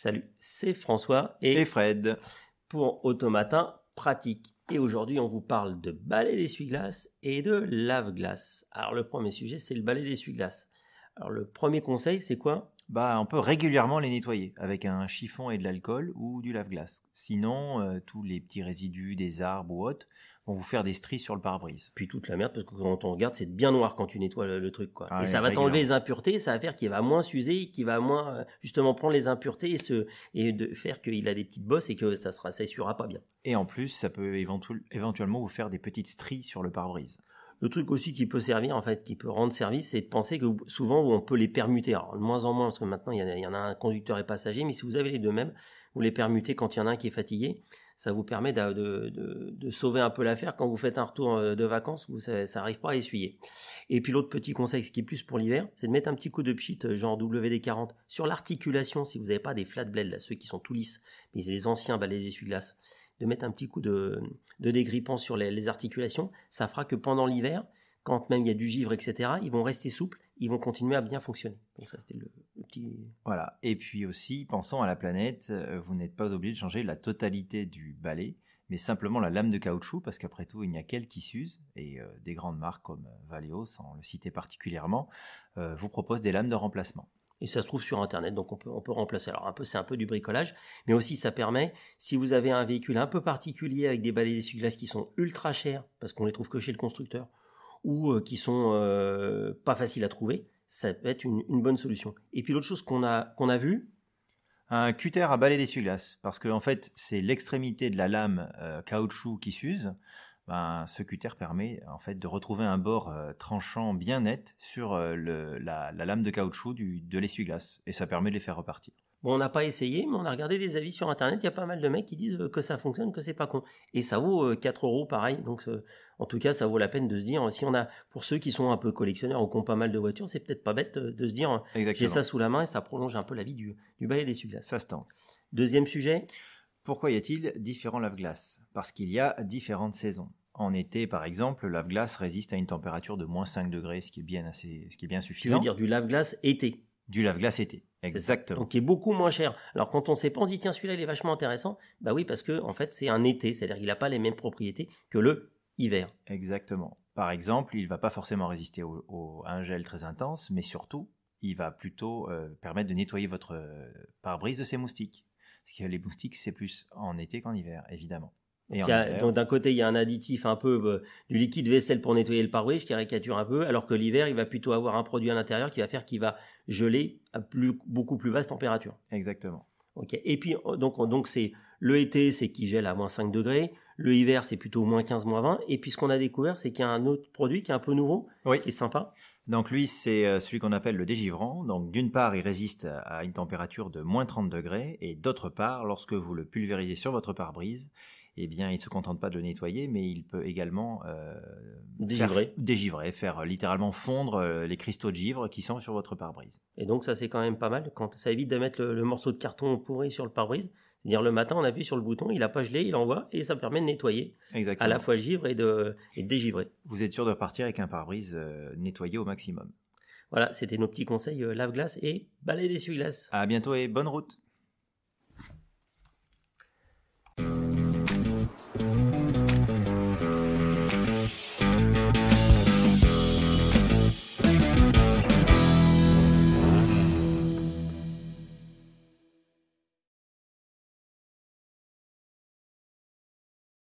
Salut, c'est François et Fred pour Automatin Pratique. Et aujourd'hui, on vous parle de balai d'essuie-glace et de lave-glace. Alors, le premier sujet, c'est le balai d'essuie-glace. Alors, le premier conseil, c'est quoi ? On peut régulièrement les nettoyer avec un chiffon et de l'alcool ou du lave-glace. Sinon, tous les petits résidus des arbres ou autres vont vous faire des stries sur le pare-brise. Puis toute la merde, parce que quand on regarde, c'est bien noir quand tu nettoies le truc, quoi. Ah et oui, ça va t'enlever les impuretés, ça va faire qu'il va moins s'user, qu'il va moins justement prendre les impuretés et de faire qu'il a des petites bosses et que ça essuiera pas bien. Et en plus, ça peut éventuellement vous faire des petites stries sur le pare-brise. Le truc aussi qui peut servir, en fait, qui peut rendre service, c'est de penser que souvent on peut les permuter. Alors de moins en moins, parce que maintenant il y en a un conducteur et passager, mais si vous avez les deux mêmes, vous les permutez quand il y en a un qui est fatigué. Ça vous permet de sauver un peu l'affaire quand vous faites un retour de vacances où ça n'arrive pas à essuyer. Et puis l'autre petit conseil, ce qui est plus pour l'hiver, c'est de mettre un petit coup de pchit genre WD-40 sur l'articulation si vous n'avez pas des flat blades, là, ceux qui sont tout lisses, mais les anciens balais d'essuie-glace. De mettre un petit coup de dégrippant sur les articulations, ça fera que pendant l'hiver, quand même il y a du givre, etc., ils vont rester souples, ils vont continuer à bien fonctionner. Donc ça, c'était le petit... Voilà. Et puis aussi, pensons à la planète, vous n'êtes pas obligé de changer la totalité du balai, mais simplement la lame de caoutchouc, parce qu'après tout, il n'y a qu'elle qui s'use, et des grandes marques comme Valeo, sans le citer particulièrement, vous proposent des lames de remplacement. Et ça se trouve sur Internet, donc on peut remplacer. Alors c'est un peu du bricolage, mais aussi ça permet, si vous avez un véhicule un peu particulier avec des balais d'essuie-glace qui sont ultra chers, parce qu'on les trouve que chez le constructeur, ou qui sont pas faciles à trouver, ça peut être une bonne solution. Et puis l'autre chose qu'on a vu, un cutter à balai d'essuie-glace, parce que en fait c'est l'extrémité de la lame caoutchouc qui s'use. Ce cutter permet en fait de retrouver un bord tranchant bien net sur la lame de caoutchouc de l'essuie-glace, et ça permet de les faire repartir. Bon, on n'a pas essayé, mais on a regardé des avis sur Internet, il y a pas mal de mecs qui disent que ça fonctionne, que c'est pas con. Et ça vaut 4 € pareil, donc en tout cas ça vaut la peine de se dire, si on a, pour ceux qui sont un peu collectionneurs ou qui ont pas mal de voitures, c'est peut-être pas bête de se dire, j'ai ça sous la main et ça prolonge un peu la vie du balai d'essuie-glace. Ça se tente. Deuxième sujet. Pourquoi y a-t-il différents lave-glaces ? Parce qu'il y a différentes saisons. En été, par exemple, le lave-glace résiste à une température de moins 5 degrés, ce qui est bien suffisant. Tu veux dire du lave-glace été ? Du lave-glace été, exactement. Donc, qui est beaucoup moins cher. Alors, quand on sait pas, on se dit, tiens, celui-là, il est vachement intéressant. Bah oui, parce que, en fait, c'est un été. C'est-à-dire qu'il n'a pas les mêmes propriétés que le hiver. Exactement. Par exemple, il va pas forcément résister à un gel très intense, mais surtout, il va plutôt permettre de nettoyer votre pare-brise de ses moustiques. Parce que les moustiques, c'est plus en été qu'en hiver, évidemment. Donc d'un côté, il y a un additif un peu du liquide vaisselle pour nettoyer le pare-brise, je caricature un peu, alors que l'hiver, il va plutôt avoir un produit à l'intérieur qui va faire qu'il va geler à beaucoup plus basse température. Exactement. Ok. Et puis donc c'est le été, c'est qu'il gèle à moins 5 degrés. Le hiver, c'est plutôt moins 15, moins 20. Et puis ce qu'on a découvert, c'est qu'il y a un autre produit qui est un peu nouveau, qui est sympa. Donc lui, c'est celui qu'on appelle le dégivrant. Donc d'une part, il résiste à une température de moins 30 degrés, et d'autre part, lorsque vous le pulvérisez sur votre pare-brise, eh bien, il ne se contente pas de le nettoyer, mais il peut également dégivrer, faire littéralement fondre les cristaux de givre qui sont sur votre pare-brise. Et donc ça, c'est quand même pas mal. Quand ça évite de mettre le morceau de carton pourri sur le pare-brise. C'est-à-dire le matin, on appuie sur le bouton, il n'a pas gelé, il envoie, et ça permet de nettoyer. Exactement. À la fois le givre et de dégivrer. Vous êtes sûr de repartir avec un pare-brise nettoyé au maximum. Voilà, c'était nos petits conseils lave-glace et balai d'essuie-glace. À bientôt et bonne route.